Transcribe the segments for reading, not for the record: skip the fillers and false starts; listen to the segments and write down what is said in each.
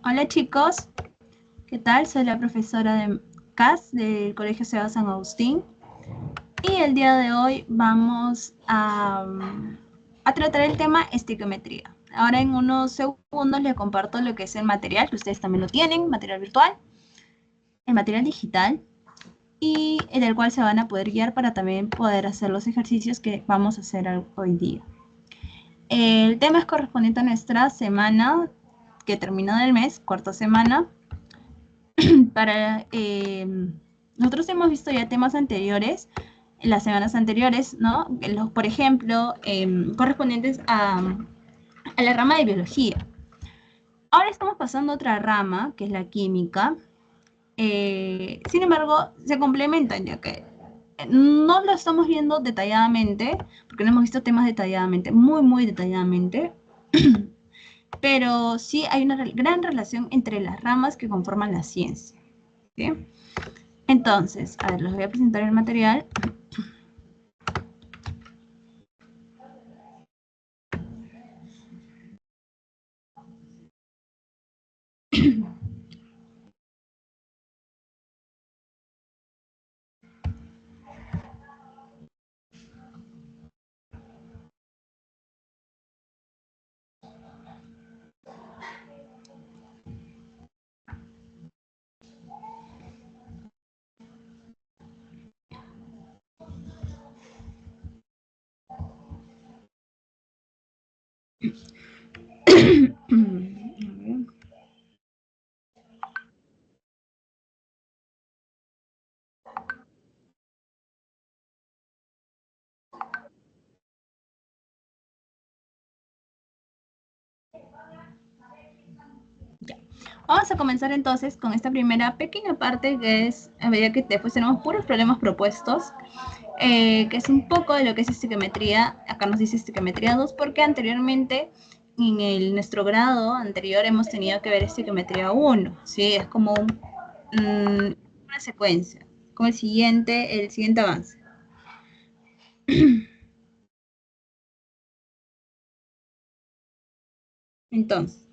Hola chicos, ¿qué tal? Soy la profesora de CAS del Colegio Ciudad San Agustín y el día de hoy vamos a tratar el tema estiquiometría. Ahora en unos segundos les comparto lo que es el material, que ustedes también lo tienen, material virtual, el material digital y en el cual se van a poder guiar para también poder hacer los ejercicios que vamos a hacer hoy día. El tema es correspondiente a nuestra semana que terminó del mes, cuarta semana. Nosotros hemos visto ya temas anteriores, en las semanas anteriores, ¿no? Por ejemplo, correspondientes a la rama de biología. Ahora estamos pasando a otra rama, que es la química. Sin embargo, se complementan, ya que no lo estamos viendo detalladamente, porque no hemos visto temas detalladamente, muy detalladamente, pero sí hay una gran relación entre las ramas que conforman la ciencia. ¿Sí? Entonces, a ver, les voy a presentar el material. Ya. Vamos a comenzar entonces con esta primera pequeña parte que es, a medida que después tenemos puros problemas propuestos, que es un poco de lo que es estiquiometría. Acá nos dice estiquiometría 2 porque anteriormente en nuestro grado anterior hemos tenido que ver estiquiometría 1, ¿sí? Es como una secuencia, como el siguiente avance. Entonces,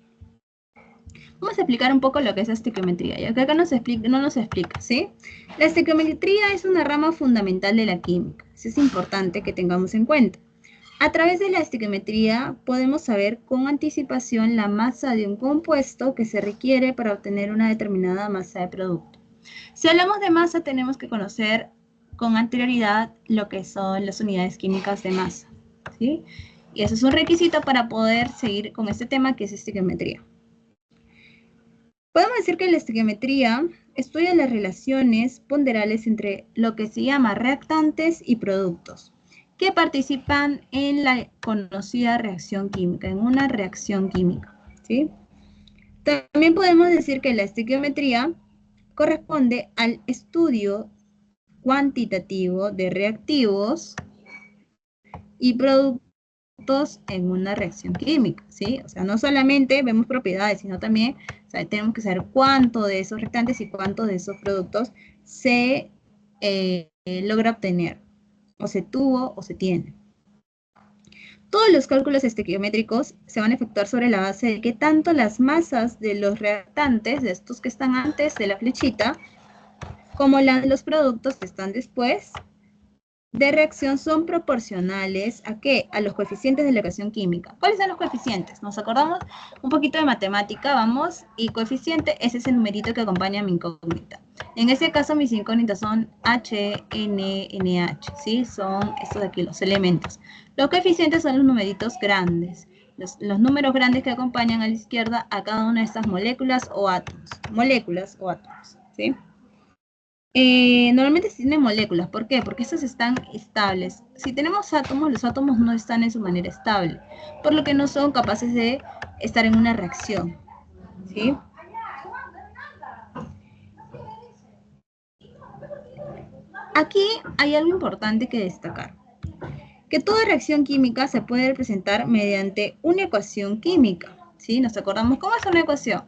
vamos a explicar un poco lo que es estiquiometría, ya que acá no nos explica, ¿sí? La estiquiometría es una rama fundamental de la química. Eso es importante que tengamos en cuenta. A través de la estiquiometría podemos saber con anticipación la masa de un compuesto que se requiere para obtener una determinada masa de producto. Si hablamos de masa, tenemos que conocer con anterioridad lo que son las unidades químicas de masa, ¿sí? Y eso es un requisito para poder seguir con este tema que es estiquiometría. Podemos decir que la estiquiometría estudia las relaciones ponderales entre lo que se llama reactantes y productos que participan en la conocida reacción química, en una reacción química, ¿sí? También podemos decir que la estiquiometría corresponde al estudio cuantitativo de reactivos y productos en una reacción química, ¿sí? O sea, no solamente vemos propiedades, sino también, o sea, tenemos que saber cuánto de esos reactantes y cuántos de esos productos se logra obtener, o se tuvo o se tiene. Todos los cálculos estequiométricos se van a efectuar sobre la base de que tanto las masas de los reactantes, de estos que están antes de la flechita, como los productos que están después, de reacción son proporcionales ¿a qué? A los coeficientes de la reacción química. ¿Cuáles son los coeficientes? Nos acordamos un poquito de matemática, vamos, y coeficiente es ese numerito que acompaña a mi incógnita. En este caso mis incógnitas son H, N, NH, ¿sí? Son estos de aquí, los elementos. Los coeficientes son los numeritos grandes, los números grandes que acompañan a la izquierda a cada una de estas moléculas o átomos, ¿sí? Normalmente se tienen moléculas. ¿Por qué? Porque estas están estables. Si tenemos átomos, los átomos no están en su manera estable, por lo que no son capaces de estar en una reacción, ¿sí? Aquí hay algo importante que destacar, que toda reacción química se puede representar mediante una ecuación química, ¿sí? Nos acordamos cómo es una ecuación.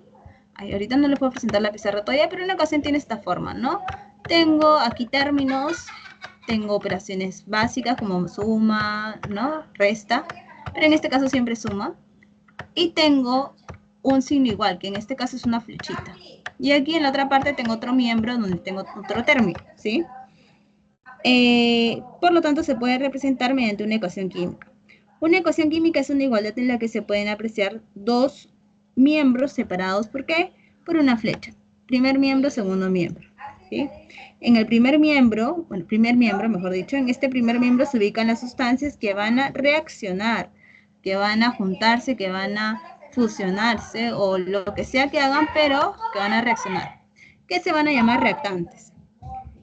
Ay, ahorita no les puedo presentar la pizarra todavía, pero una ecuación tiene esta forma, ¿no? Tengo aquí términos, tengo operaciones básicas como suma, ¿no? Resta, pero en este caso siempre suma. Y tengo un signo igual, que en este caso es una flechita. Y aquí en la otra parte tengo otro miembro donde tengo otro término, ¿sí? Por lo tanto, se puede representar mediante una ecuación química. Una ecuación química es una igualdad en la que se pueden apreciar dos miembros separados. ¿Por qué? Por una flecha. Primer miembro, segundo miembro. ¿Sí? En el primer miembro, mejor dicho, en este primer miembro se ubican las sustancias que van a reaccionar, que van a juntarse, que van a fusionarse o lo que sea que hagan, pero que van a reaccionar, que se van a llamar reactantes.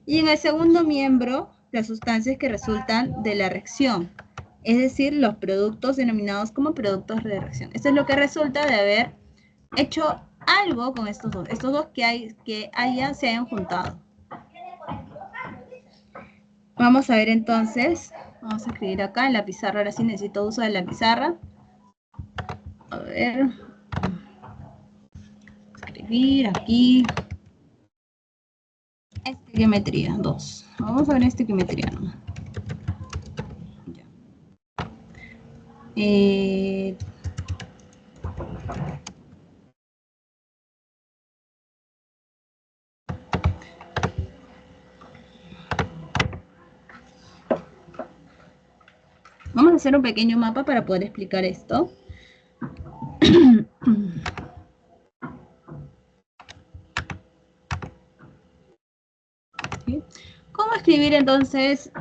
Y en el segundo miembro, las sustancias que resultan de la reacción, es decir, los productos denominados como productos de reacción. Esto es lo que resulta de haber hecho algo con estos dos que se hayan juntado. Vamos a ver entonces, vamos a escribir acá en la pizarra, ahora sí necesito uso de la pizarra. A ver, escribir aquí. Estequiometría 2. Vamos a ver estequiometría nomás. Vamos a hacer un pequeño mapa para poder explicar esto. ¿Sí? ¿Cómo escribir entonces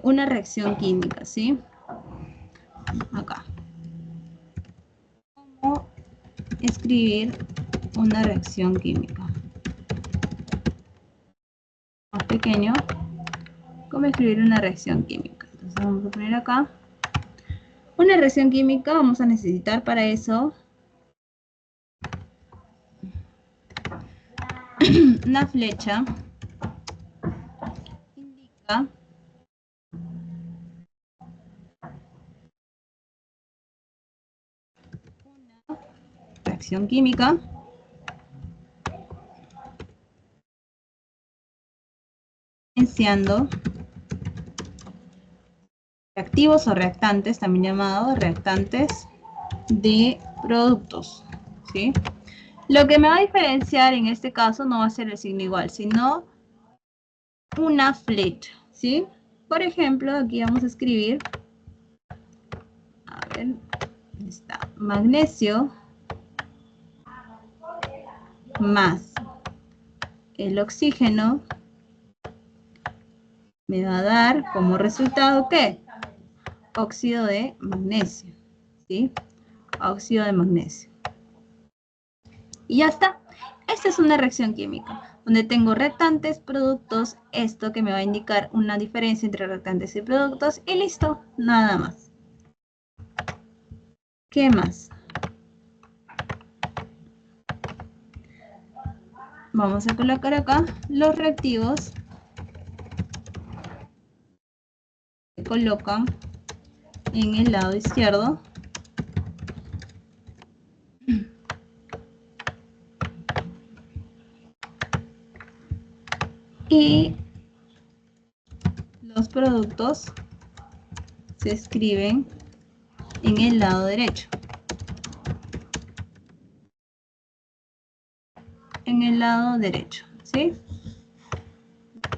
una reacción química? ¿Sí? Acá. ¿Cómo escribir una reacción química? Más pequeño. ¿Cómo escribir una reacción química? Entonces vamos a poner acá. Una reacción química vamos a necesitar para eso una flecha. Indica una reacción química. Diferenciando reactivos o reactantes, también llamados reactantes de productos, ¿sí? Lo que me va a diferenciar en este caso no va a ser el signo igual, sino una flecha, ¿sí? Por ejemplo, aquí vamos a escribir, a ver, está magnesio más el oxígeno me va a dar como resultado, ¿qué? Óxido de magnesio, ¿sí? Óxido de magnesio. Y ya está. Esta es una reacción química, donde tengo reactantes, productos, esto que me va a indicar una diferencia entre reactantes y productos, y listo, nada más. ¿Qué más? Vamos a colocar acá los reactivos. Se colocan en el lado izquierdo. Y los productos se escriben en el lado derecho. En el lado derecho, ¿sí?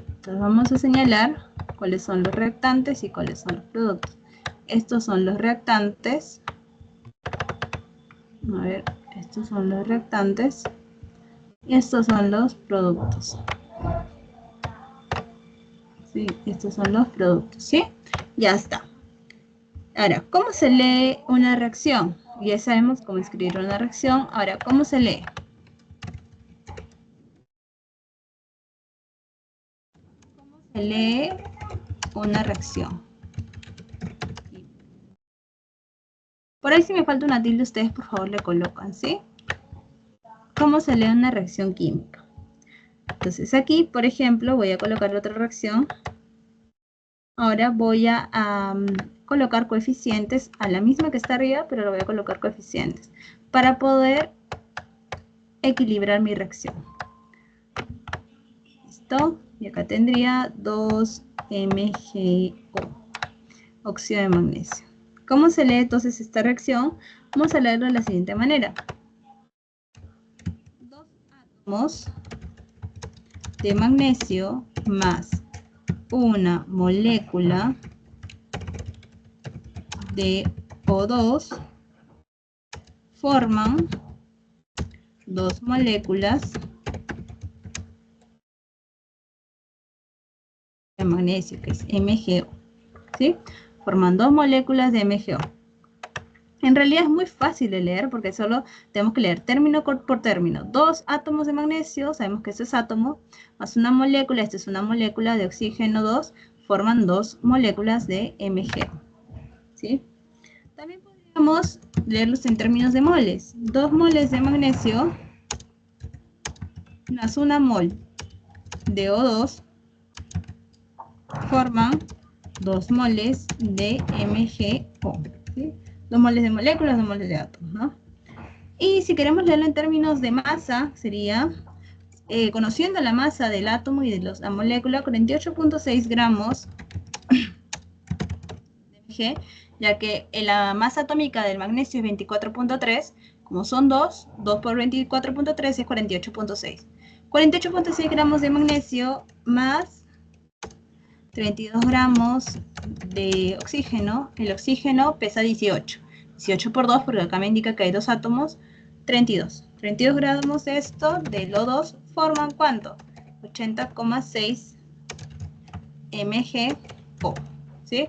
Entonces vamos a señalar cuáles son los reactantes y cuáles son los productos. Estos son los reactantes. A ver, estos son los reactantes. Y estos son los productos. Sí, estos son los productos, ¿sí? Ya está. Ahora, ¿cómo se lee una reacción? Ya sabemos cómo escribir una reacción. Ahora, ¿cómo se lee? ¿Cómo se lee una reacción? Por ahí si me falta una tilde, ustedes por favor le colocan, ¿sí? ¿Cómo se lee una reacción química? Entonces aquí, por ejemplo, voy a colocar otra reacción. Ahora voy a colocar coeficientes a la misma que está arriba, pero le voy a colocar coeficientes para poder equilibrar mi reacción. ¿Listo? Y acá tendría 2MgO, óxido de magnesio. ¿Cómo se lee entonces esta reacción? Vamos a leerlo de la siguiente manera. átomos de magnesio más una molécula de O2 forman dos moléculas de magnesio, que es MgO, ¿sí? Forman dos moléculas de MgO. En realidad es muy fácil de leer porque solo tenemos que leer término por término. Dos átomos de magnesio, sabemos que este es átomo, más una molécula, esta es una molécula de oxígeno 2, forman dos moléculas de MgO, ¿sí? También podríamos leerlos en términos de moles. 2 moles de magnesio más una mol de O2 forman 2 moles de MgO, ¿sí? 2 moles de moléculas, 2 moles de átomos, ¿no? Y si queremos leerlo en términos de masa, sería, conociendo la masa del átomo y de la molécula, 48.6 gramos de Mg, ya que la masa atómica del magnesio es 24.3, como son 2 por 24.3 es 48.6. 48.6 gramos de magnesio más 32 gramos de oxígeno. El oxígeno pesa 18. 18 por 2, porque acá me indica que hay dos átomos, 32. 32 gramos de esto, del O2, forman ¿cuánto? 80,6 MgO, ¿sí?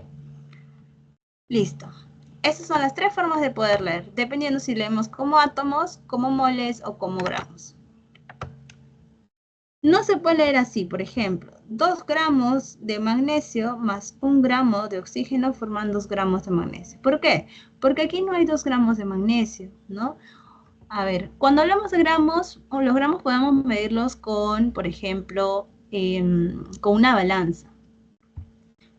Listo. Esas son las tres formas de poder leer, dependiendo si leemos como átomos, como moles o como gramos. No se puede leer así, por ejemplo, 2 gramos de magnesio más 1 gramo de oxígeno forman 2 gramos de magnesio. ¿Por qué? Porque aquí no hay 2 gramos de magnesio, ¿no? A ver, cuando hablamos de gramos, los gramos podemos medirlos con, por ejemplo, con una balanza.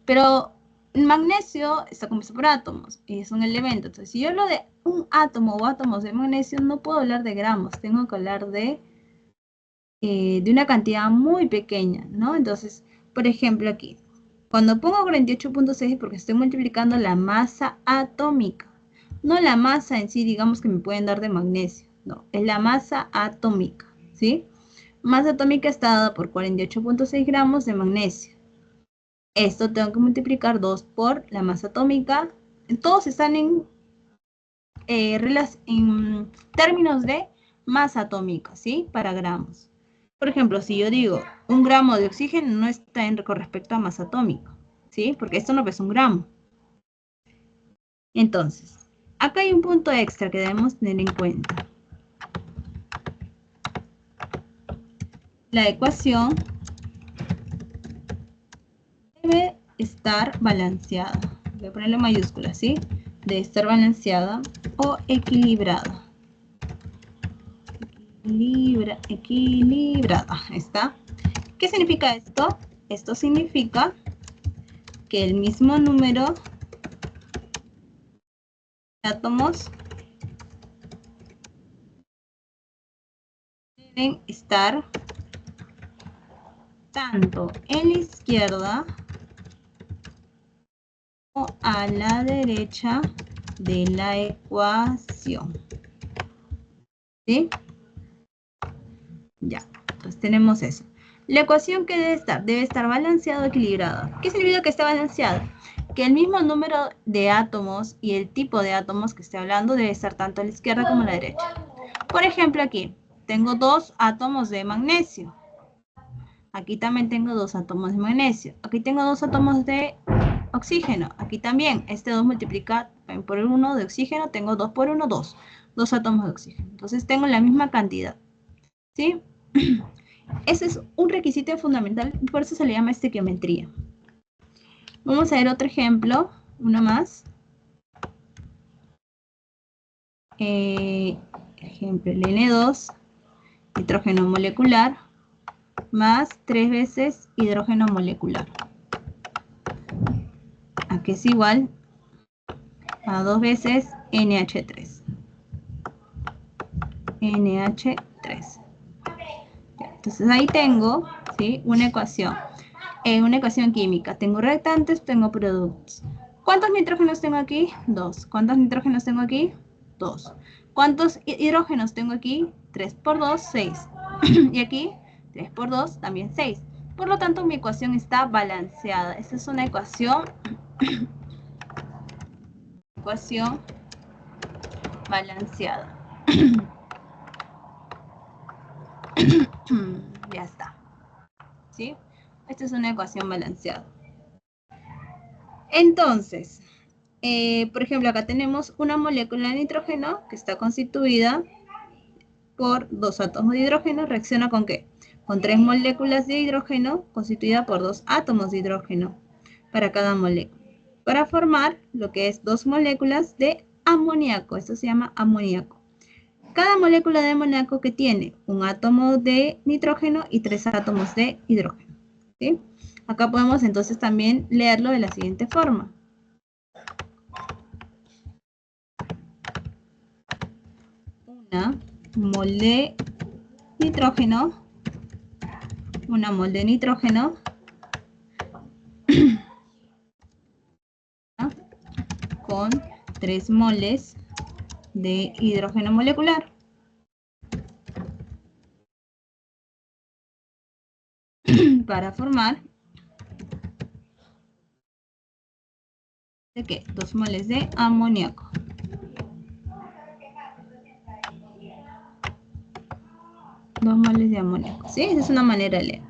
Pero el magnesio está compuesto por átomos y es un elemento. Entonces, si yo hablo de un átomo o átomos de magnesio, no puedo hablar de gramos, tengo que hablar de una cantidad muy pequeña, ¿no? Entonces, por ejemplo, aquí, cuando pongo 48.6 es porque estoy multiplicando la masa atómica, no la masa en sí, digamos que me pueden dar de magnesio, no, es la masa atómica, ¿sí? Masa atómica está dada por 48.6 gramos de magnesio. Esto tengo que multiplicar 2 por la masa atómica. Todos están en términos de masa atómica, ¿sí? Para gramos. Por ejemplo, si yo digo 1 gramo de oxígeno no está con respecto a masa atómica, ¿sí? Porque esto no pesa 1 gramo. Entonces, acá hay un punto extra que debemos tener en cuenta. La ecuación debe estar balanceada. Voy a ponerle mayúsculas, ¿sí? Debe estar balanceada o equilibrada. Equilibrada, ¿está? ¿Qué significa esto? Esto significa que el mismo número de átomos deben estar tanto en la izquierda como a la derecha de la ecuación. ¿Sí? Ya, entonces tenemos eso. La ecuación que debe estar balanceada o equilibrada. ¿Qué significa que está balanceada? Que el mismo número de átomos y el tipo de átomos que esté hablando debe estar tanto a la izquierda como a la derecha. Por ejemplo, aquí tengo 2 átomos de magnesio. Aquí también tengo 2 átomos de magnesio. Aquí tengo 2 átomos de oxígeno. Aquí también, este 2 multiplica por 1 de oxígeno, tengo 2 por 1, 2. 2 átomos de oxígeno. Entonces tengo la misma cantidad. ¿Sí? Ese es un requisito fundamental, por eso se le llama estequiometría. Vamos a ver otro ejemplo, uno más. Ejemplo, el N2, nitrógeno molecular, más 3 veces hidrógeno molecular. Aquí es igual a 2 veces NH3. NH3. Entonces ahí tengo, ¿sí? Una ecuación química. Tengo reactantes, tengo productos. ¿Cuántos nitrógenos tengo aquí? 2. ¿Cuántos nitrógenos tengo aquí? 2. ¿Cuántos hidrógenos tengo aquí? 3 por 2, 6. Y aquí 3 por 2 también 6. Por lo tanto, mi ecuación está balanceada. Esta es una ecuación balanceada. Ya está. ¿Sí? Esta es una ecuación balanceada. Entonces, por ejemplo, acá tenemos una molécula de nitrógeno que está constituida por 2 átomos de hidrógeno. ¿Reacciona con qué? Con 3 moléculas de hidrógeno constituida por 2 átomos de hidrógeno para cada molécula, para formar lo que es 2 moléculas de amoníaco. Esto se llama amoníaco. Cada molécula de amoníaco que tiene un átomo de nitrógeno y 3 átomos de hidrógeno. ¿Sí? Acá podemos entonces también leerlo de la siguiente forma. Una mol de nitrógeno, con 3 moles de hidrógeno molecular. Para formar ¿de qué? 2 moles de amoníaco. ¿Sí? Esa es una manera de leer.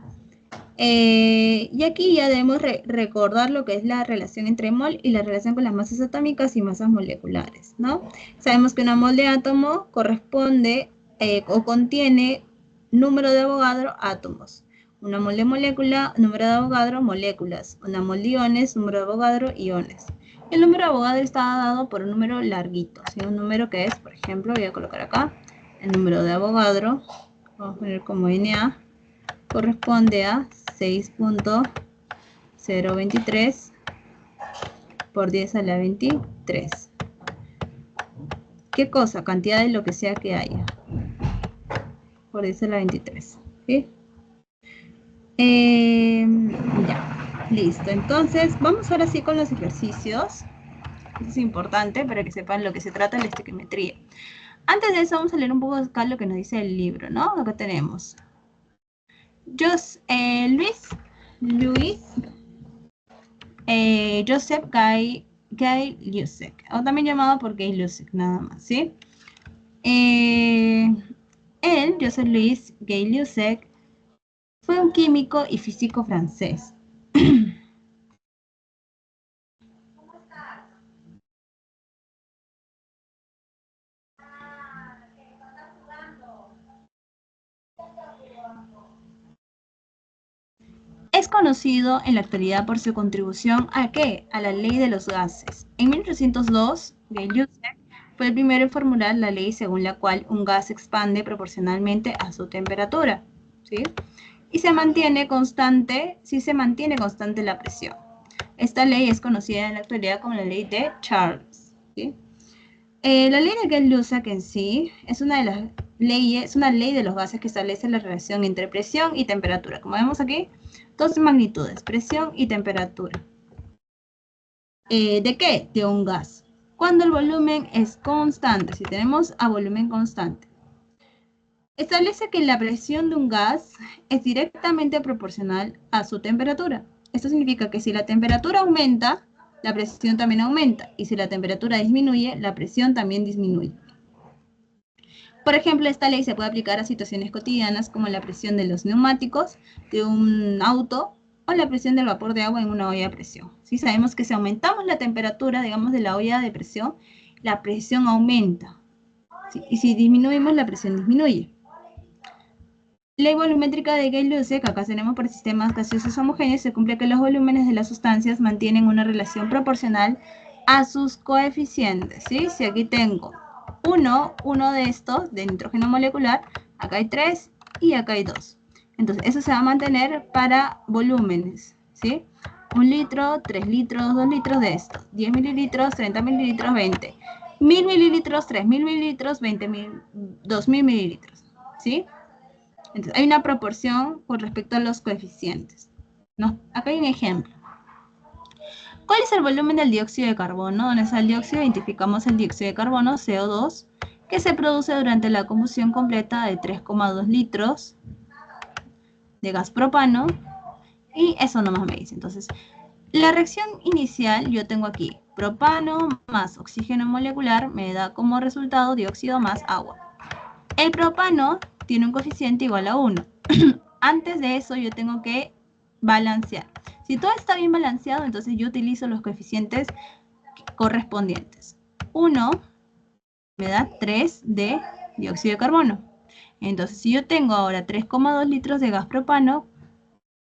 Y aquí ya debemos recordar lo que es la relación entre mol y la relación con las masas atómicas y masas moleculares, ¿no? Sabemos que una mol de átomo corresponde o contiene número de Avogadro, átomos. Una mol de molécula, número de Avogadro, moléculas. Una mol de iones, número de Avogadro, iones. El número de Avogadro está dado por un número larguito, ¿sí? Un número que es, por ejemplo, voy a colocar acá, el número de Avogadro, vamos a poner como Na, corresponde a 6.023 por 10 a la 23. ¿Qué cosa? Cantidad de lo que sea que haya. Por 10 a la 23. ¿Sí? Ya, listo. Entonces, vamos ahora sí con los ejercicios. Esto es importante para que sepan lo que se trata la estequiometría. Antes de eso, vamos a leer un poco acá lo que nos dice el libro, ¿no? Acá tenemos. Joseph Gay-Lussac, o también llamado por Gay-Lussac, nada más, ¿sí? Joseph Louis Gay-Lussac, fue un químico y físico francés. Es conocido en la actualidad por su contribución ¿a qué? A la ley de los gases. En 1802, Gay-Lussac fue el primero en formular la ley según la cual un gas se expande proporcionalmente a su temperatura, ¿sí? Y se mantiene constante, si se mantiene constante la presión. Esta ley es conocida en la actualidad como la ley de Charles, ¿sí? La ley de Gay-Lussac en sí es una de las leyes, es una ley de los gases que establece la relación entre presión y temperatura. Como vemos aquí, dos magnitudes, presión y temperatura. ¿De qué? De un gas. Cuando el volumen es constante, si tenemos a volumen constante. Establece que la presión de un gas es directamente proporcional a su temperatura. Esto significa que si la temperatura aumenta, la presión también aumenta. Y si la temperatura disminuye, la presión también disminuye. Por ejemplo, esta ley se puede aplicar a situaciones cotidianas como la presión de los neumáticos de un auto o la presión del vapor de agua en una olla de presión. ¿Sí? Sabemos que si aumentamos la temperatura, digamos, de la olla de presión, la presión aumenta. ¿Sí? Y si disminuimos, la presión disminuye. Ley volumétrica de Gay-Lussac, acá tenemos por sistemas gaseosos homogéneos, se cumple que los volúmenes de las sustancias mantienen una relación proporcional a sus coeficientes, ¿sí? Si aquí tengo uno de estos, de nitrógeno molecular, acá hay 3 y acá hay 2. Entonces, eso se va a mantener para volúmenes, ¿sí? 1 litro, 3 litros, 2 litros de esto, 10 mililitros, 30 mililitros, 20. 1000 mililitros, 3000 mililitros, 2000 mililitros, ¿sí? Entonces, hay una proporción con respecto a los coeficientes, ¿no? Acá hay un ejemplo. ¿Cuál es el volumen del dióxido de carbono? Donde está el dióxido, identificamos el dióxido de carbono, CO2, que se produce durante la combustión completa de 3,2 litros de gas propano, y eso nomás me dice. Entonces, la reacción inicial yo tengo aquí propano más oxígeno molecular me da como resultado dióxido más agua. El propano tiene un coeficiente igual a 1. Antes de eso yo tengo que balancear. Si todo está bien balanceado, entonces yo utilizo los coeficientes correspondientes. 1 me da 3 de dióxido de carbono. Entonces, si yo tengo ahora 3,2 litros de gas propano,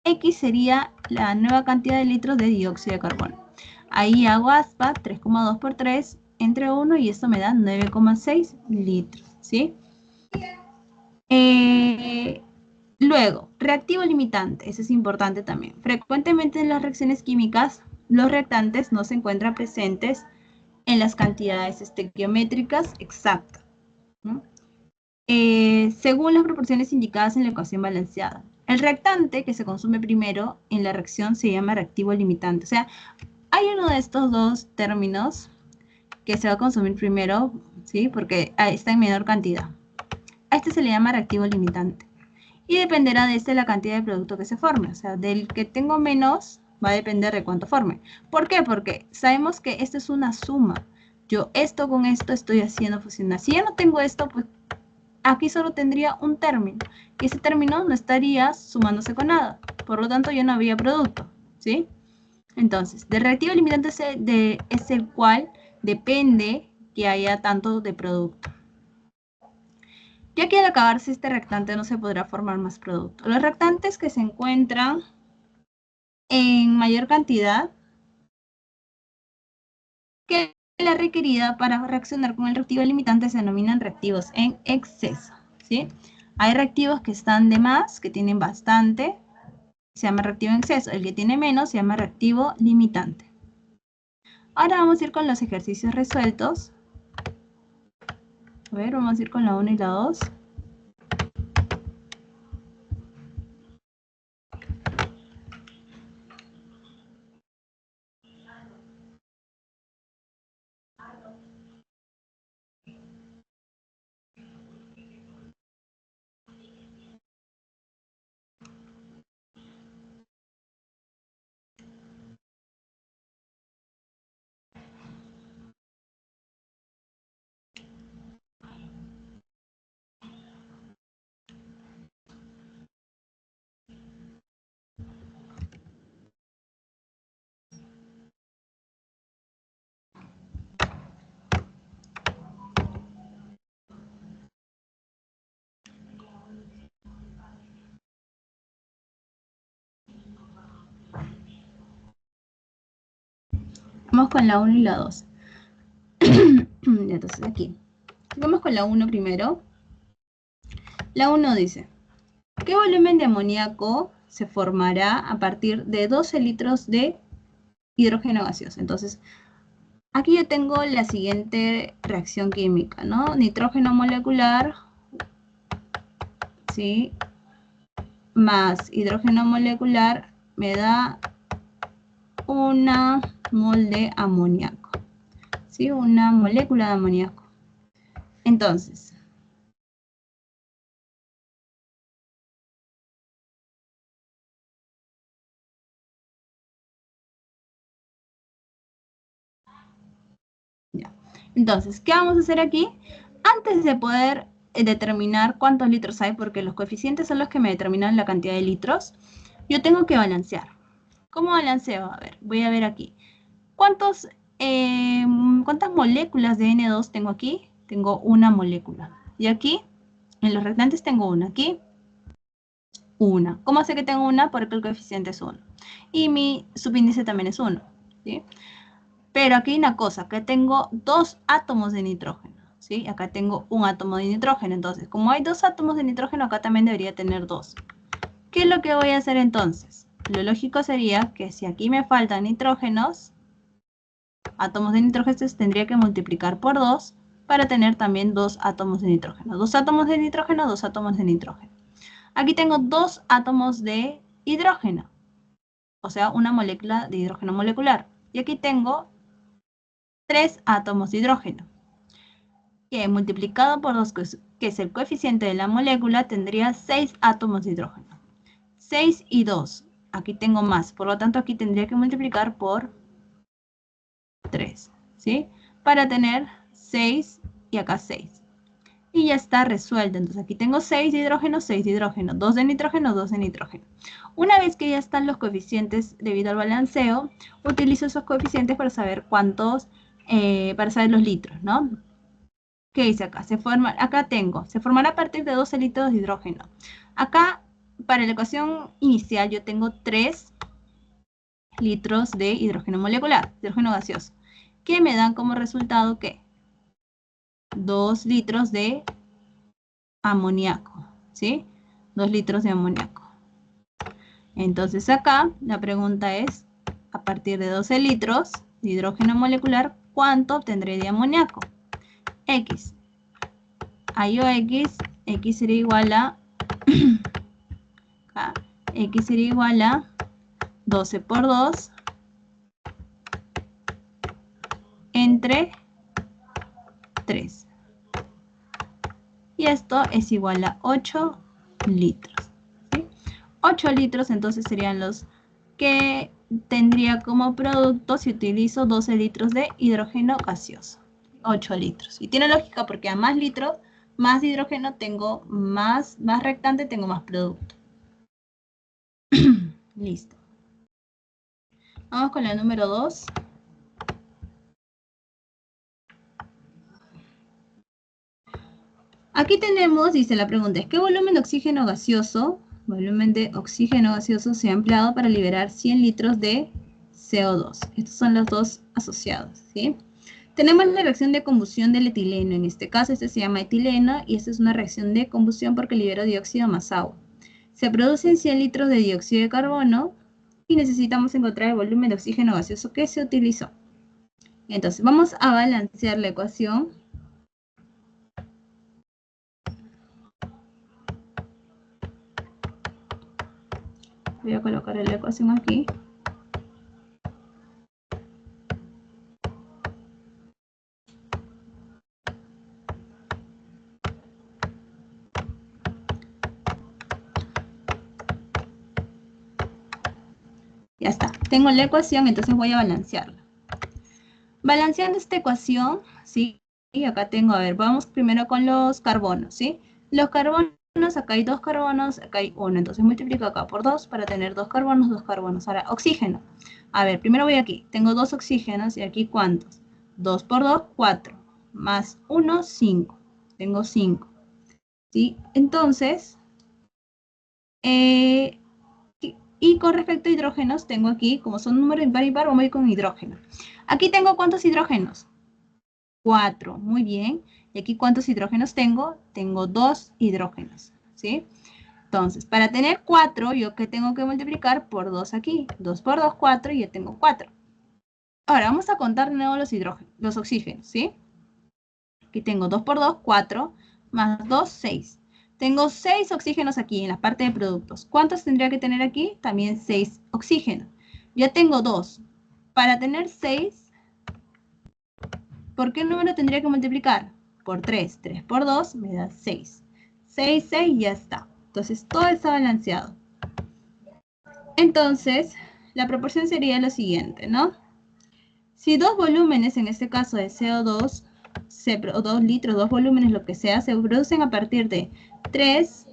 X sería la nueva cantidad de litros de dióxido de carbono. Ahí hago aspa, 3,2 por 3 entre 1 y esto me da 9,6 litros, ¿sí? Luego, reactivo limitante, eso es importante también. Frecuentemente en las reacciones químicas, los reactantes no se encuentran presentes en las cantidades estequiométricas exactas, ¿no? Según las proporciones indicadas en la ecuación balanceada. El reactante que se consume primero en la reacción se llama reactivo limitante. O sea, hay uno de estos dos términos que se va a consumir primero, ¿sí? Porque está en menor cantidad. A este se le llama reactivo limitante. Y dependerá de este la cantidad de producto que se forme. O sea, del que tengo menos va a depender de cuánto forme. ¿Por qué? Porque sabemos que esto es una suma. Yo esto con esto estoy haciendo fusionar. Si ya no tengo esto, pues aquí solo tendría un término. Y ese término no estaría sumándose con nada. Por lo tanto, ya no habría producto. ¿Sí? Entonces, del reactivo limitante es el cual depende que haya tanto de producto. Ya que al acabarse este reactante no se podrá formar más producto. Los reactantes que se encuentran en mayor cantidad que la requerida para reaccionar con el reactivo limitante se denominan reactivos en exceso, ¿sí? Hay reactivos que están de más, que tienen bastante, se llama reactivo en exceso. El que tiene menos se llama reactivo limitante. Ahora vamos a ir con los ejercicios resueltos. A ver, vamos a ir con la 1 y la 2. Vamos con la 1 y la 2. Entonces aquí. Vamos con la 1 primero. La 1 dice, ¿qué volumen de amoníaco se formará a partir de 12 litros de hidrógeno gaseoso? Entonces, aquí yo tengo la siguiente reacción química, ¿no? Nitrógeno molecular, ¿sí? Más hidrógeno molecular me da una mol de amoníaco, ¿sí? Una molécula de amoníaco. Entonces, ya. Entonces, ¿qué vamos a hacer aquí? Antes de poder determinar cuántos litros hay, porque los coeficientes son los que me determinan la cantidad de litros, yo tengo que balancear. ¿Cómo balanceo? A ver, voy a ver aquí. ¿Cuántas moléculas de N2 tengo aquí? Tengo una molécula. Y aquí, en los restantes tengo una. Aquí, una. ¿Cómo sé que tengo una? Porque el coeficiente es 1. Y mi subíndice también es 1. ¿Sí? Pero aquí hay una cosa, que tengo dos átomos de nitrógeno. ¿Sí? Acá tengo un átomo de nitrógeno. Entonces, como hay dos átomos de nitrógeno, acá también debería tener dos. ¿Qué es lo que voy a hacer entonces? Lo lógico sería que si aquí me faltan nitrógenos, átomos de nitrógeno, tendría que multiplicar por 2 para tener también dos átomos de nitrógeno. Dos átomos de nitrógeno, dos átomos de nitrógeno. Aquí tengo dos átomos de hidrógeno, o sea, una molécula de hidrógeno molecular. Y aquí tengo tres átomos de hidrógeno. que multiplicado por 2, que es el coeficiente de la molécula, tendría 6 átomos de hidrógeno. 6 y 2. Aquí tengo más. Por lo tanto, aquí tendría que multiplicar por 3. ¿Sí? Para tener 6 y acá 6. Y ya está resuelto. Entonces aquí tengo 6 de hidrógeno, 6 de hidrógeno, 2 de nitrógeno, 2 de nitrógeno. Una vez que ya están los coeficientes debido al balanceo, utilizo esos coeficientes para saber cuántos, para saber los litros, ¿no? ¿Qué dice acá? Se formará a partir de 12 litros de hidrógeno. Acá, para la ecuación inicial, yo tengo 3 litros de hidrógeno molecular, hidrógeno gaseoso, que me dan como resultado, ¿qué? 2 litros de amoníaco, ¿sí? 2 litros de amoníaco. Entonces acá, la pregunta es, a partir de 12 litros de hidrógeno molecular, ¿cuánto obtendré de amoníaco? X. Hallo X, X sería igual a X sería igual a 12 por 2 entre 3. Y esto es igual a 8 litros. ¿Sí? 8 litros entonces serían los que tendría como producto si utilizo 12 litros de hidrógeno gaseoso. 8 litros. Y tiene lógica porque a más litros, más hidrógeno tengo más reactante, tengo más producto. Listo. Vamos con la número 2. Aquí tenemos, dice la pregunta, es ¿qué volumen de oxígeno gaseoso se ha empleado para liberar 100 litros de CO2? Estos son los dos asociados, ¿sí? Tenemos la reacción de combustión del etileno. En este caso, este se llama etileno y esta es una reacción de combustión porque libera dióxido más agua. Se producen 100 litros de dióxido de carbono y necesitamos encontrar el volumen de oxígeno gaseoso que se utilizó. Entonces, vamos a balancear la ecuación. Voy a colocar la ecuación aquí. Ya está, tengo la ecuación, entonces voy a balancearla. Balanceando esta ecuación, ¿sí? Y acá tengo, a ver, vamos primero con los carbonos, ¿sí? Los carbonos, acá hay 2 carbonos, acá hay 1, entonces multiplico acá por 2 para tener 2 carbonos, 2 carbonos. Ahora, oxígeno. A ver, primero voy aquí, tengo 2 oxígenos y aquí ¿cuántos? 2 por 2, 4, más 1, 5. Tengo 5, ¿sí? Entonces, y con respecto a hidrógenos, tengo aquí, como son números impar y par, vamos a ir con hidrógeno. Aquí tengo ¿cuántos hidrógenos? 4, muy bien. ¿Y aquí cuántos hidrógenos tengo? Tengo 2 hidrógenos, ¿sí? Entonces, para tener 4, ¿yo qué tengo que multiplicar? Por 2 aquí. 2 por 2, 4, y yo tengo 4. Ahora, vamos a contar de nuevo los oxígenos, ¿sí? Aquí tengo 2 por 2, 4, más 2, 6. Tengo 6 oxígenos aquí en la parte de productos. ¿Cuántos tendría que tener aquí? También 6 oxígenos. Ya tengo 2. Para tener 6, ¿por qué número tendría que multiplicar? Por 3. 3 por 2 me da 6. 6, 6, ya está. Entonces, todo está balanceado. Entonces, la proporción sería la siguiente, ¿no? Si 2 volúmenes, en este caso de CO2, 2 litros, 2 volúmenes, lo que sea, se producen a partir de 3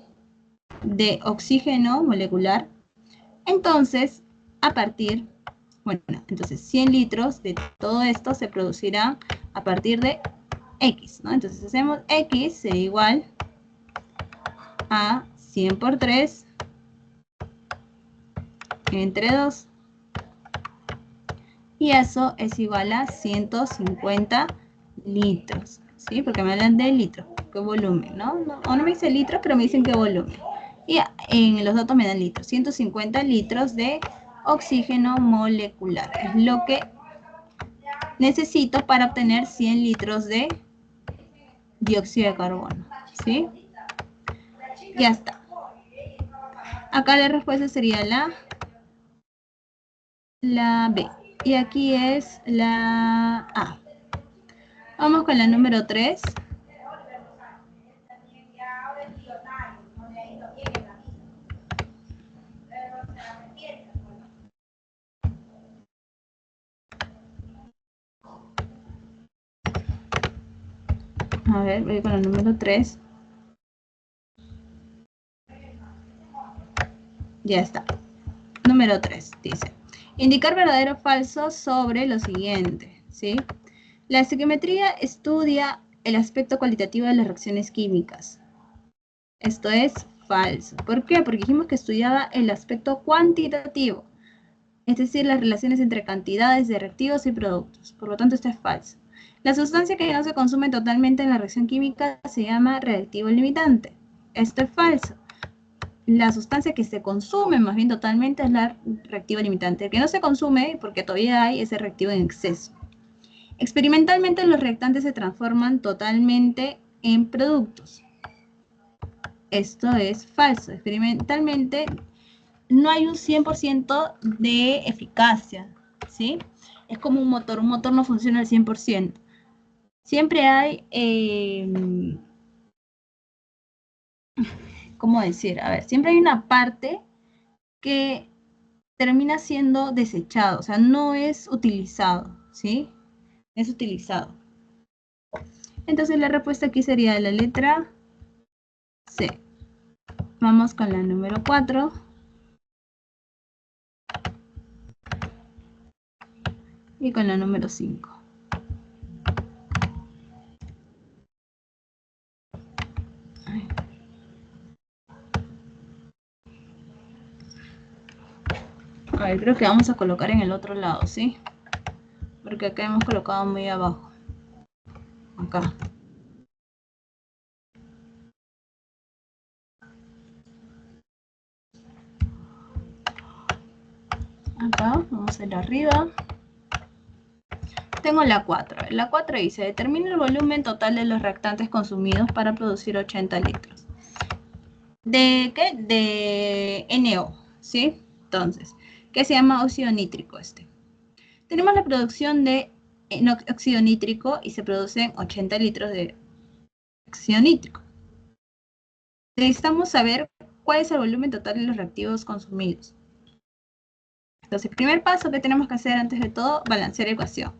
de oxígeno molecular, entonces, entonces 100 litros de todo esto se producirá a partir de X, ¿no? Entonces hacemos X sería igual a 100 por 3 entre 2. Y eso es igual a 150 litros, ¿sí? Porque me hablan de litros, qué volumen, ¿no? No me dice litros, pero me dicen qué volumen. Y en los datos me dan litros, 150 litros de oxígeno molecular. Es lo que necesito para obtener 100 litros de dióxido de carbono, ¿sí? Ya está. Acá la respuesta sería la B. Y aquí es la A. Vamos con la número 3. A ver, voy con el número 3. Ya está. Número 3 dice, indicar verdadero o falso sobre lo siguiente, ¿sí? La estequiometría estudia el aspecto cualitativo de las reacciones químicas. Esto es falso. ¿Por qué? Porque dijimos que estudiaba el aspecto cuantitativo, es decir, las relaciones entre cantidades de reactivos y productos. Por lo tanto, esto es falso. La sustancia que no se consume totalmente en la reacción química se llama reactivo limitante. Esto es falso. La sustancia que se consume más bien totalmente es la reactivo limitante. El que no se consume, porque todavía hay ese reactivo en exceso. Experimentalmente los reactantes se transforman totalmente en productos. Esto es falso. Experimentalmente no hay un 100% de eficacia, ¿sí? Es como un motor no funciona al 100%. Siempre hay, ¿cómo decir? A ver, siempre hay una parte que termina siendo desechado, o sea, no es utilizado, ¿sí? Es utilizado. Entonces la respuesta aquí sería la letra C. Vamos con la número 4. Y con la número 5. A ver, creo que vamos a colocar en el otro lado, ¿sí? Porque acá hemos colocado muy abajo. Acá. Acá, vamos a ir arriba. Tengo la 4. La 4 dice, determina el volumen total de los reactantes consumidos para producir 80 litros. ¿De qué? De NO, ¿sí? Entonces, ¿qué se llama óxido nítrico este? Tenemos la producción de óxido nítrico y se producen 80 litros de óxido nítrico. Necesitamos saber cuál es el volumen total de los reactivos consumidos. Entonces, el primer paso que tenemos que hacer antes de todo, balancear la ecuación.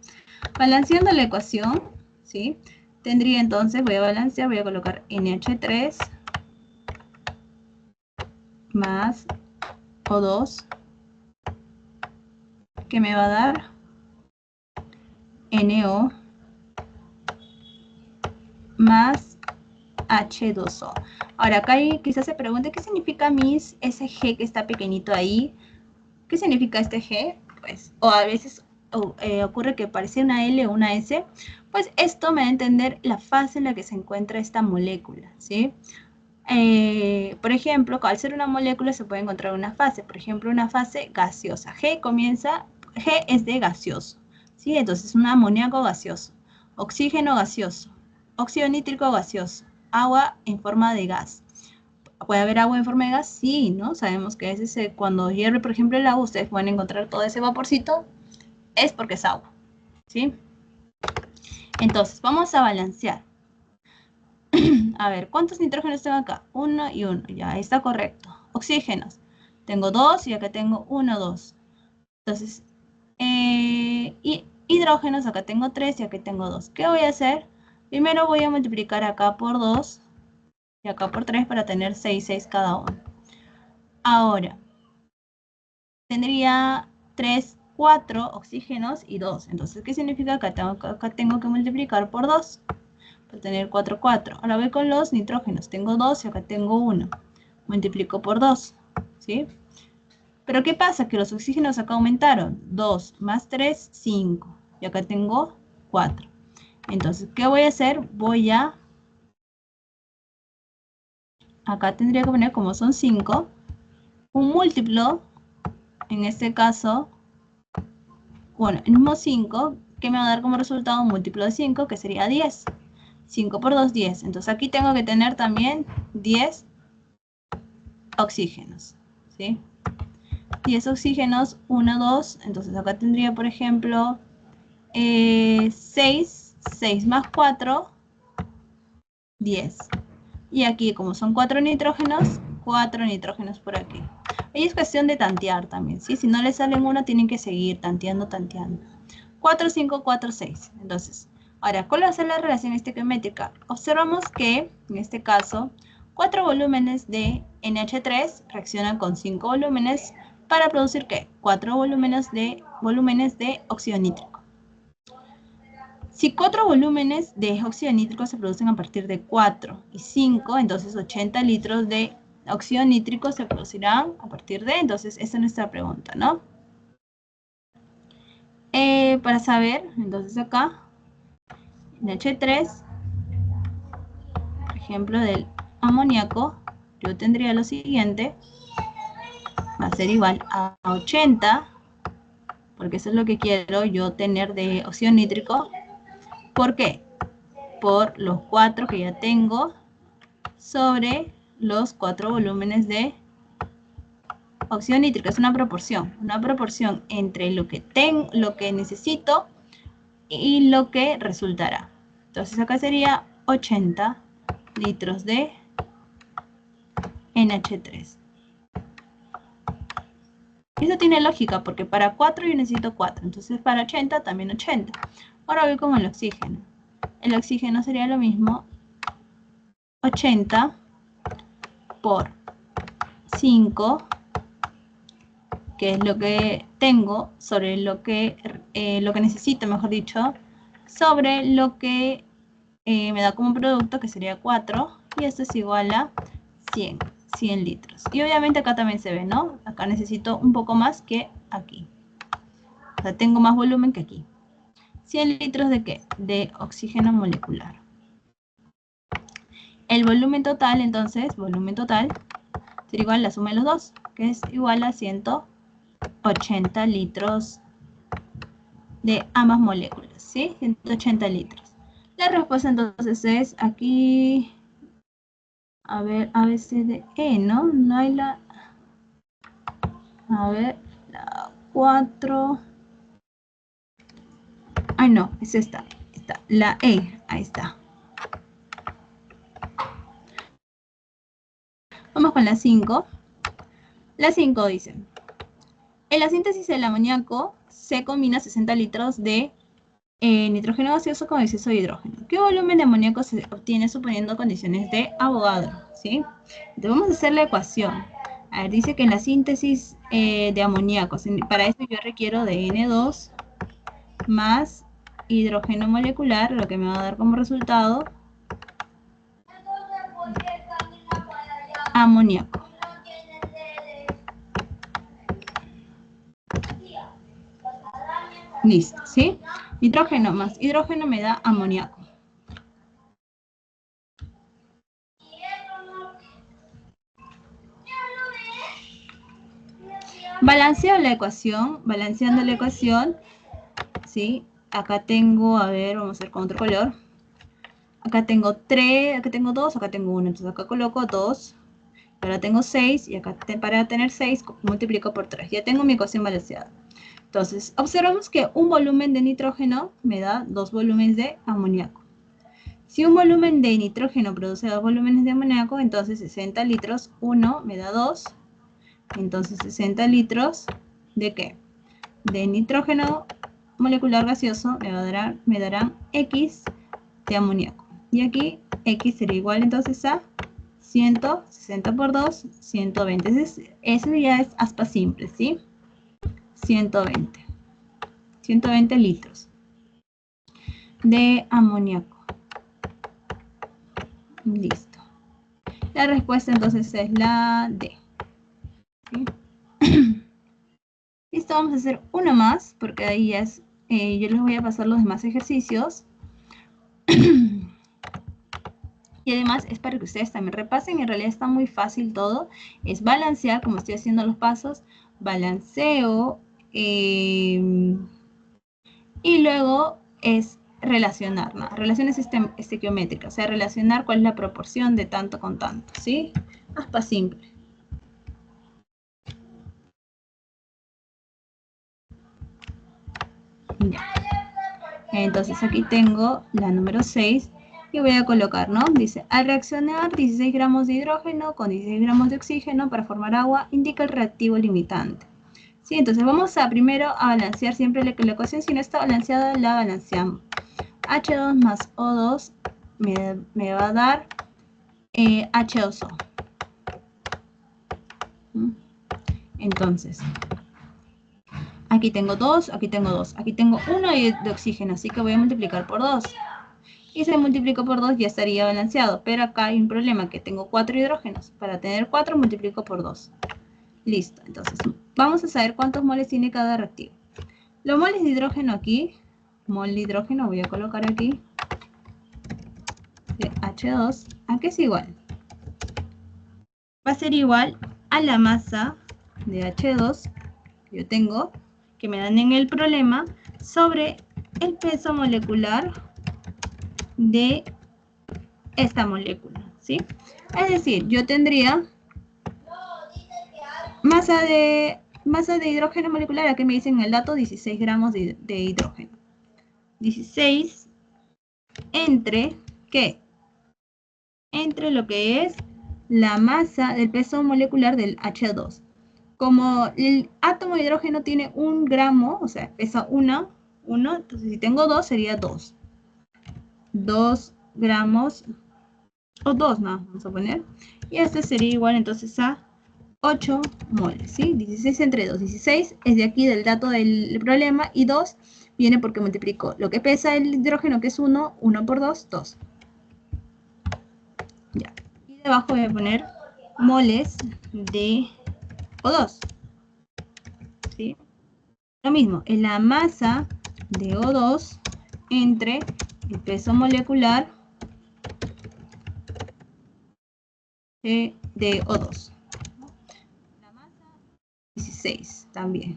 Balanceando la ecuación, ¿sí? Tendría entonces, voy a balancear, voy a colocar NH3 más O2, que me va a dar NO más H2O. Ahora, acá quizás se pregunte, ¿qué significa ese G que está pequeñito ahí? ¿Qué significa este G? Pues, o a veces ocurre que parece una L o una S, pues esto me da a entender la fase en la que se encuentra esta molécula, ¿sí? Por ejemplo, al ser una molécula se puede encontrar una fase, por ejemplo, una fase gaseosa. G es de gaseoso, ¿sí? Entonces, un amoníaco gaseoso, oxígeno gaseoso, óxido nítrico gaseoso, agua en forma de gas. ¿Puede haber agua en forma de gas? Sí, ¿no? Sabemos que cuando hierve, por ejemplo, el agua, ustedes pueden encontrar todo ese vaporcito, es porque es agua, ¿sí? Entonces, vamos a balancear. A ver, ¿cuántos nitrógenos tengo acá? 1 y 1, ya, está correcto. Oxígenos, tengo 2 y acá tengo 1, 2. Entonces, y hidrógenos, acá tengo 3 y acá tengo 2. ¿Qué voy a hacer? Primero voy a multiplicar acá por 2 y acá por 3 para tener 6, 6 cada uno. Ahora, tendría 3, 4 oxígenos y 2. Entonces, ¿qué significa? Acá tengo que multiplicar por 2 para tener 4, 4. Ahora voy con los nitrógenos. Tengo 2 y acá tengo 1. Multiplico por 2, ¿sí? Pero ¿qué pasa? Que los oxígenos acá aumentaron. 2 más 3, 5. Y acá tengo 4. Entonces, ¿qué voy a hacer? Acá tendría que poner, como son 5, un múltiplo, en este caso, bueno, el mismo 5, que me va a dar como resultado un múltiplo de 5, que sería 10. 5 por 2, 10. Entonces aquí tengo que tener también 10 oxígenos, ¿sí? 10 oxígenos, 1, 2. Entonces acá tendría, por ejemplo, 6. 6 más 4, 10. Y aquí, como son 4 nitrógenos por aquí. Ahí es cuestión de tantear también, ¿sí? Si no le salen 1, tienen que seguir tanteando, tanteando. 4, 5, 4, 6. Entonces, Ahora, ¿cuál va a ser la relación estequiométrica? Observamos que, en este caso, 4 volúmenes de NH3 reaccionan con 5 volúmenes para producir, ¿qué? 4 volúmenes de óxido nítrico. Si 4 volúmenes de óxido nítrico se producen a partir de 4 y 5, entonces 80 litros de óxido nítrico se producirán a partir de, entonces esa es nuestra pregunta, ¿no? Para saber, entonces acá, NH3, por ejemplo, del amoníaco, yo tendría lo siguiente, va a ser igual a 80, porque eso es lo que quiero yo tener de óxido nítrico. ¿Por qué? Por los 4 que ya tengo sobre los 4 volúmenes de óxido nítrico. Es una proporción entre lo que necesito y lo que resultará. Entonces acá sería 80 litros de NH3. Eso tiene lógica porque para 4 yo necesito 4, entonces para 80 también 80. Ahora voy con el oxígeno. El oxígeno sería lo mismo, 80 por 5, que es lo que tengo, sobre lo que necesito, mejor dicho, sobre lo que me da como producto, que sería 4, y esto es igual a 100 litros. Y obviamente acá también se ve, ¿no? Acá necesito un poco más que aquí. O sea, tengo más volumen que aquí. 100 litros de ¿qué? De oxígeno molecular. El volumen total, entonces, sería igual a la suma de los dos, que es igual a 180 litros de ambas moléculas, ¿sí? 180 litros. La respuesta entonces es aquí, a ver, ABCDE, ¿no? No hay la, a ver, la 4. Ay, no, es esta, la E, ahí está. Vamos con la 5. La 5 dice, en la síntesis del amoníaco se combina 60 litros de nitrógeno gaseoso con exceso de hidrógeno. ¿Qué volumen de amoníaco se obtiene suponiendo condiciones de Avogadro? ¿Sí? Entonces vamos a hacer la ecuación. A ver, dice que en la síntesis de amoníaco, para eso yo requiero de N2 más hidrógeno molecular, lo que me va a dar como resultado amoníaco. Listo, ¿sí? Nitrógeno más hidrógeno me da amoníaco. Balanceando la ecuación, ¿sí? Acá tengo, a ver, vamos a hacer con otro color. Acá tengo 3, acá tengo 2, acá tengo 1. Entonces acá coloco 2, ahora tengo 6, y acá para tener 6 multiplico por 3. Ya tengo mi ecuación balanceada. Entonces, observamos que un volumen de nitrógeno me da 2 volúmenes de amoníaco. Si un volumen de nitrógeno produce 2 volúmenes de amoníaco, entonces 60 litros, 1 me da 2. Entonces 60 litros ¿de qué? De nitrógeno molecular gaseoso me darán X de amoníaco. Y aquí X sería igual entonces a 160 por 2, 120. Eso ya es aspa simple, ¿sí? 120 litros de amoníaco. Listo. La respuesta entonces es la D. ¿Sí? Listo, vamos a hacer uno más, porque ahí ya es, yo les voy a pasar los demás ejercicios. Y además es para que ustedes también repasen, en realidad está muy fácil todo. Es balancear, como estoy haciendo los pasos, balanceo, y luego es relacionar, ¿no? Relaciones estequiométricas, o sea, relacionar cuál es la proporción de tanto con tanto, ¿sí? Aspa simple. Ya. Entonces aquí tengo la número 6 y voy a colocar, ¿no? Dice, al reaccionar 16 gramos de hidrógeno con 16 gramos de oxígeno para formar agua, indica el reactivo limitante. Sí, entonces vamos a primero a balancear siempre la ecuación, si no está balanceada la balanceamos. H2 más O2 me va a dar H2O. Entonces, aquí tengo 2, aquí tengo 2, aquí tengo 1 de oxígeno, así que voy a multiplicar por 2. Y si multiplico por 2 ya estaría balanceado, pero acá hay un problema, que tengo 4 hidrógenos. Para tener 4 multiplico por 2. Listo, entonces vamos a saber cuántos moles tiene cada reactivo. Los moles de hidrógeno aquí, mol de hidrógeno voy a colocar aquí, de H2, ¿a qué es igual? Va a ser igual a la masa de H2 que yo tengo, que me dan en el problema, sobre el peso molecular de esta molécula, ¿sí? Es decir, yo tendría masa de hidrógeno molecular, aquí me dicen el dato, 16 gramos de hidrógeno. 16 entre, ¿qué? Entre lo que es la masa del peso molecular del H2. Como el átomo de hidrógeno tiene 1 gramo, o sea, pesa 1, entonces si tengo 2 sería 2. 2 gramos, o 2, no, vamos a poner. Y este sería igual entonces a 8 moles, ¿sí? 16 entre 2. 16 es de aquí del dato del problema y 2 viene porque multiplico lo que pesa el hidrógeno, que es 1, 1 por 2, 2. Ya. Y debajo voy a poner moles de O2. ¿Sí? Lo mismo, es la masa de O2 entre el peso molecular de O2. La masa 16 también.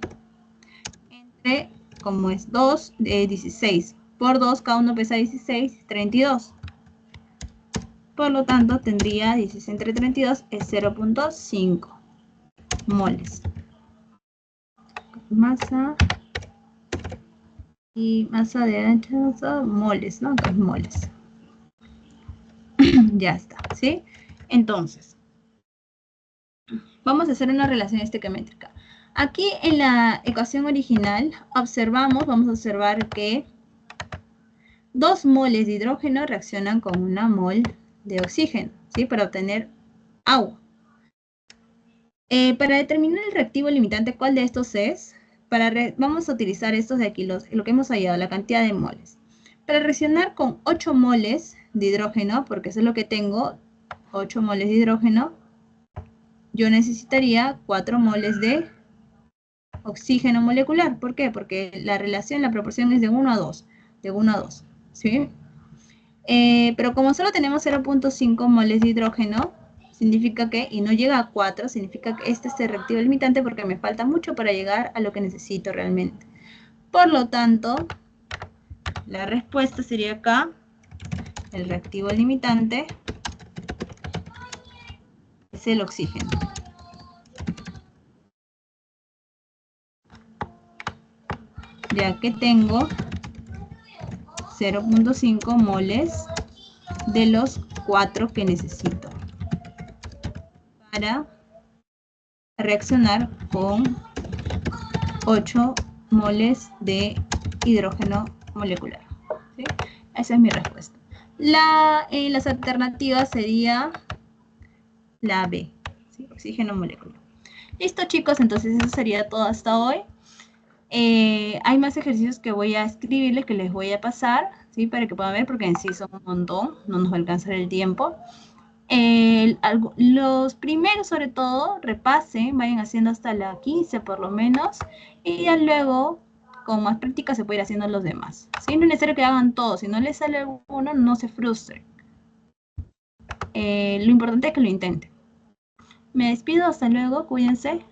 Entre, como es 2, 16 por 2, cada uno pesa 16, 32. Por lo tanto, tendría 16 entre 32 es 0.5 moles. Masa y masa de H2O, moles, ¿no? 2 moles. Ya está, ¿sí? Entonces, vamos a hacer una relación estequiométrica. Aquí en la ecuación original observamos, vamos a observar que 2 moles de hidrógeno reaccionan con 1 mol de oxígeno, ¿sí? Para obtener agua. Para determinar el reactivo limitante, ¿cuál de estos es? Vamos a utilizar estos de aquí, lo que hemos hallado, la cantidad de moles. Para reaccionar con 8 moles de hidrógeno, porque eso es lo que tengo, 8 moles de hidrógeno, yo necesitaría 4 moles de oxígeno molecular. ¿Por qué? Porque la relación, la proporción es de 1 a 2. De 1 a 2, ¿sí? Pero como solo tenemos 0.5 moles de hidrógeno, significa que, y no llega a 4, significa que este es el reactivo limitante porque me falta mucho para llegar a lo que necesito realmente. Por lo tanto, la respuesta sería acá, el reactivo limitante es el oxígeno. Ya que tengo 0.5 moles de los 4 que necesito para reaccionar con 8 moles de hidrógeno molecular. ¿Sí? Esa es mi respuesta. Las alternativas sería la B, ¿sí? Oxígeno molecular. Listo, chicos, entonces eso sería todo hasta hoy. Hay más ejercicios que voy a escribirles, que les voy a pasar, ¿sí? Para que puedan ver, porque en sí son un montón, no nos va a alcanzar el tiempo. Los primeros, sobre todo, repasen, vayan haciendo hasta la 15 por lo menos, y ya luego, con más práctica, se puede ir haciendo los demás. ¿Sí? No es necesario que hagan todos, si no les sale alguno, no se frustren. Lo importante es que lo intenten. Me despido, hasta luego, cuídense.